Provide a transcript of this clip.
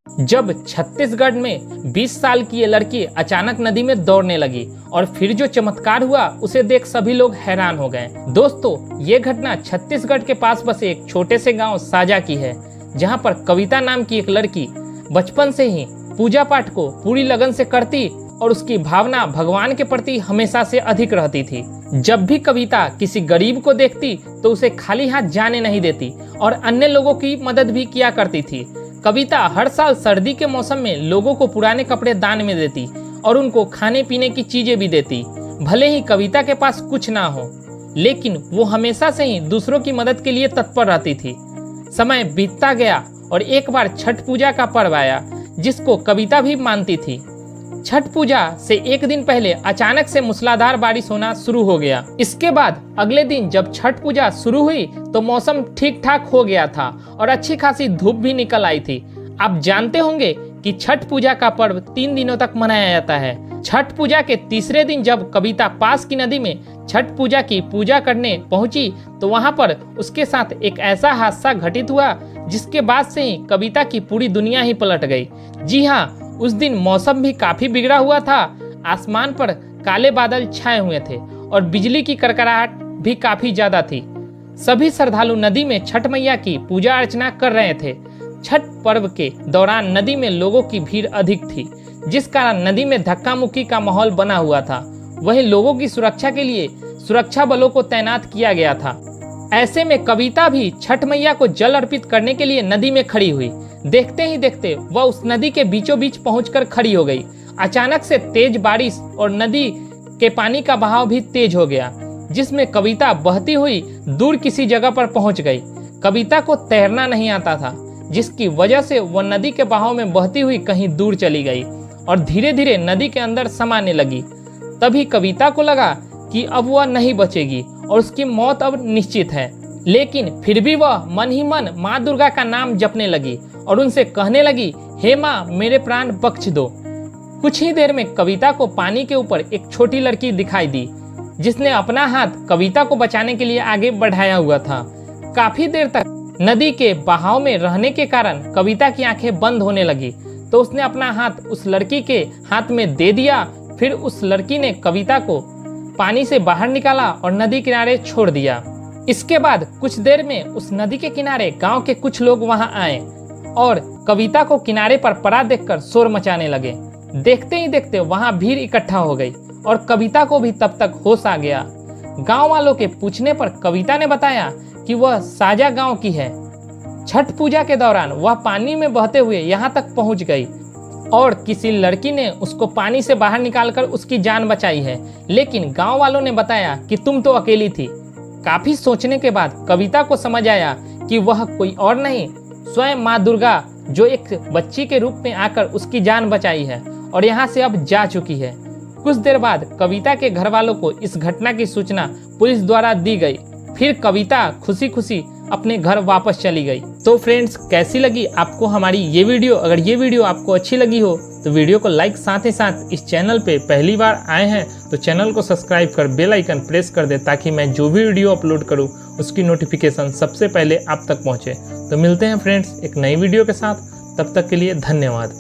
जब छत्तीसगढ़ में 20 साल की ये लड़की अचानक नदी में दौड़ने लगी और फिर जो चमत्कार हुआ उसे देख सभी लोग हैरान हो गए। दोस्तों, ये घटना छत्तीसगढ़ के पास बसे एक छोटे से गांव साजा की है, जहां पर कविता नाम की एक लड़की बचपन से ही पूजा पाठ को पूरी लगन से करती और उसकी भावना भगवान के प्रति हमेशा से अधिक रहती थी। जब भी कविता किसी गरीब को देखती तो उसे खाली हाथ जाने नहीं देती और अन्य लोगों की मदद भी किया करती थी। कविता हर साल सर्दी के मौसम में लोगों को पुराने कपड़े दान में देती और उनको खाने पीने की चीजें भी देती। भले ही कविता के पास कुछ ना हो, लेकिन वो हमेशा से ही दूसरों की मदद के लिए तत्पर रहती थी। समय बीतता गया और एक बार छठ पूजा का पर्व आया, जिसको कविता भी मानती थी। छठ पूजा से एक दिन पहले अचानक से मूसलाधार बारिश होना शुरू हो गया। इसके बाद अगले दिन जब छठ पूजा शुरू हुई तो मौसम ठीक ठाक हो गया था और अच्छी खासी धूप भी निकल आई थी। आप जानते होंगे कि छठ पूजा का पर्व 3 दिनों तक मनाया जाता है। छठ पूजा के तीसरे दिन जब कविता पास की नदी में छठ पूजा की पूजा करने पहुंची तो वहां पर उसके साथ एक ऐसा हादसा घटित हुआ जिसके बाद से ही कविता की पूरी दुनिया ही पलट गई। जी हाँ, उस दिन मौसम भी काफी बिगड़ा हुआ था। आसमान पर काले बादल छाए हुए थे और बिजली की कड़कड़ाहट भी काफी ज्यादा थी। सभी श्रद्धालु नदी में छठ मैया की पूजा अर्चना कर रहे थे। छठ पर्व के दौरान नदी में लोगों की भीड़ अधिक थी, जिस कारण नदी में धक्का मुक्की का माहौल बना हुआ था। वहीं लोगों की सुरक्षा के लिए सुरक्षा बलों को तैनात किया गया था। ऐसे में कविता भी छठ मैया को जल अर्पित करने के लिए नदी में खड़ी हुई। देखते ही देखते वह उस नदी के बीचों बीच पहुंचकर खड़ी हो गई। अचानक से तेज बारिश और नदी के पानी का बहाव भी तेज हो गया, जिसमें कविता बहती हुई दूर किसी जगह पर पहुंच गई। कविता को तैरना नहीं आता था, जिसकी वजह से वह नदी के बहाव में बहती हुई कहीं दूर चली गई और धीरे धीरे नदी के अंदर समाने लगी। तभी कविता को लगा कि अब वह नहीं बचेगी और उसकी मौत अब निश्चित है। लेकिन फिर भी वह मन ही मन माँ दुर्गा का नाम जपने लगी और उनसे कहने लगी, हे माँ, मेरे प्राण बख्श दो। कुछ ही देर में कविता को पानी के ऊपर एक छोटी लड़की दिखाई दी, जिसने अपना हाथ कविता को बचाने के लिए आगे बढ़ाया हुआ था। काफी देर तक नदी के बहाव में रहने के कारण कविता की आंखें बंद होने लगी, तो उसने अपना हाथ उस लड़की के हाथ में दे दिया। फिर उस लड़की ने कविता को पानी से बाहर निकाला और नदी किनारे छोड़ दिया। इसके बाद कुछ देर में उस नदी के किनारे गांव के कुछ लोग वहां आए और कविता को किनारे पर पड़ा देखकर शोर मचाने लगे। देखते ही देखते वहां भीड़ इकट्ठा हो गई और कविता को भी तब तक होश आ गया। गांव वालों के पूछने पर कविता ने बताया कि वह साजा गांव की है। छठ पूजा के दौरान वह पानी में बहते हुए यहां तक पहुंच गई और किसी लड़की ने उसको पानी से बाहर निकालकर उसकी जान बचाई है। लेकिन गांव वालों ने बताया कि तुम तो अकेली थी। काफी सोचने के बाद कविता को समझ आया कि वह कोई और नहीं, स्वयं माँ दुर्गा, जो एक बच्ची के रूप में आकर उसकी जान बचाई है और यहाँ से अब जा चुकी है। कुछ देर बाद कविता के घर वालों को इस घटना की सूचना पुलिस द्वारा दी गई। फिर कविता खुशी खुशी अपने घर वापस चली गई। तो फ्रेंड्स, कैसी लगी आपको हमारी ये वीडियो? अगर ये वीडियो आपको अच्छी लगी हो तो वीडियो को लाइक, साथ ही साथ इस चैनल पे पहली बार आए हैं तो चैनल को सब्सक्राइब कर बेल आइकन प्रेस कर दे, ताकि मैं जो भी वीडियो अपलोड करूँ उसकी नोटिफिकेशन सबसे पहले आप तक पहुँचे। तो मिलते हैं फ्रेंड्स एक नई वीडियो के साथ, तब तक के लिए धन्यवाद।